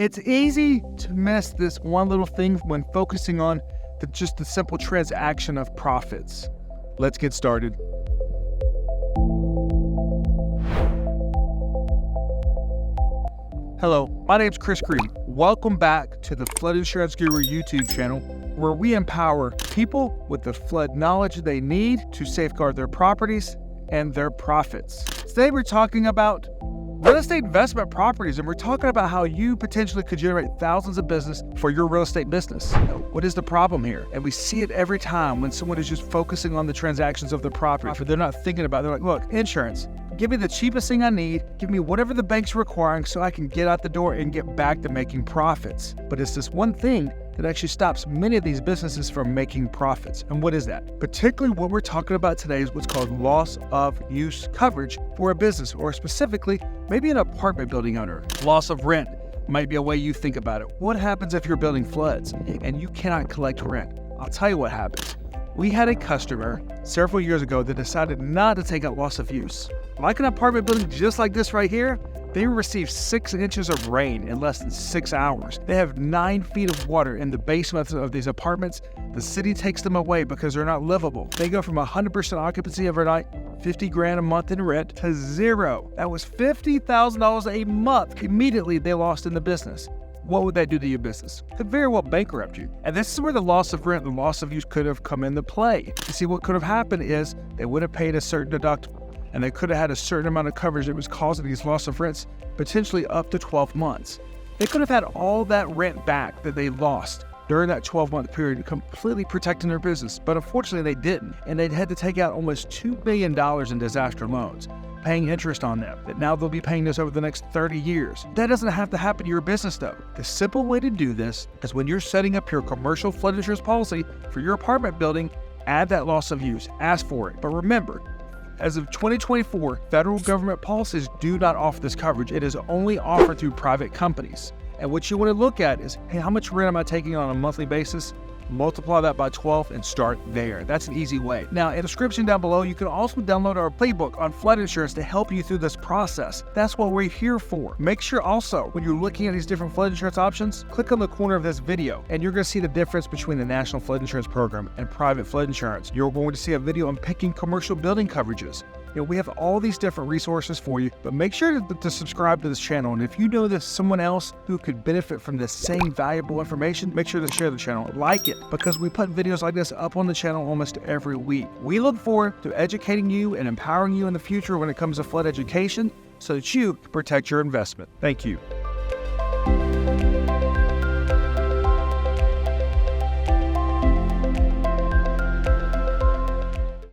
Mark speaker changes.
Speaker 1: It's easy to miss this one little thing when focusing on just the simple transaction of profits. Let's get started. Hello, my name's Chris Creed. Welcome back to the Flood Insurance Guru YouTube channel, where we empower people with the flood knowledge they need to safeguard their properties and their profits. Today we're talking about real estate investment properties, and we're talking about how you potentially could generate thousands of business for your real estate business. What is the problem here? And we see it every time when someone is just focusing on the transactions of the property, but they're not thinking about it. They're like, look, insurance, give me the cheapest thing I need, give me whatever the bank's requiring so I can get out the door and get back to making profits. But it's this one thing that actually stops many of these businesses from making profits. And what is that? Particularly what we're talking about today is what's called loss of use coverage for a business, or specifically, maybe an apartment building owner. Loss of rent might be a way you think about it. What happens if your building floods and you cannot collect rent? I'll tell you what happens. We had a customer several years ago that decided not to take out loss of use. Like an apartment building just like this right here, they received 6 inches of rain in less than 6 hours. They have 9 feet of water in the basement of these apartments. The city takes them away because they're not livable. They go from 100% occupancy overnight, $50,000 a month in rent, to zero. That was $50,000 a month. Immediately they lost in the business. What would that do to your business? Could very well bankrupt you. And this is where the loss of rent and loss of use could have come into play. You see, what could have happened is they would have paid a certain deductible, and they could have had a certain amount of coverage that was causing these loss of rents, potentially up to 12 months. They could have had all that rent back that they lost during that 12-month period, completely protecting their business. But unfortunately, they didn't, and they'd had to take out almost $2 billion in disaster loans, paying interest on them, that now they'll be paying this over the next 30 years. That doesn't have to happen to your business though. The simple way to do this is when you're setting up your commercial flood insurance policy for your apartment building, add that loss of use, ask for it. But remember, as of 2024, federal government policies do not offer this coverage. It is only offered through private companies. And what you want to look at is, hey, how much rent am I taking on a monthly basis? Multiply that by 12 and start there. That's an easy way. Now, in the description down below, you can also download our playbook on flood insurance to help you through this process. That's what we're here for. Make sure also, when you're looking at these different flood insurance options, click on the corner of this video, and you're going to see the difference between the National Flood Insurance Program and private flood insurance. You're going to see a video on picking commercial building coverages. We have all these different resources for you, but make sure to subscribe to this channel. And if you know there's someone else who could benefit from this same valuable information, make sure to share the channel, like it, because we put videos like this up on the channel almost every week. We look forward to educating you and empowering you in the future when it comes to flood education so that you can protect your investment. Thank you.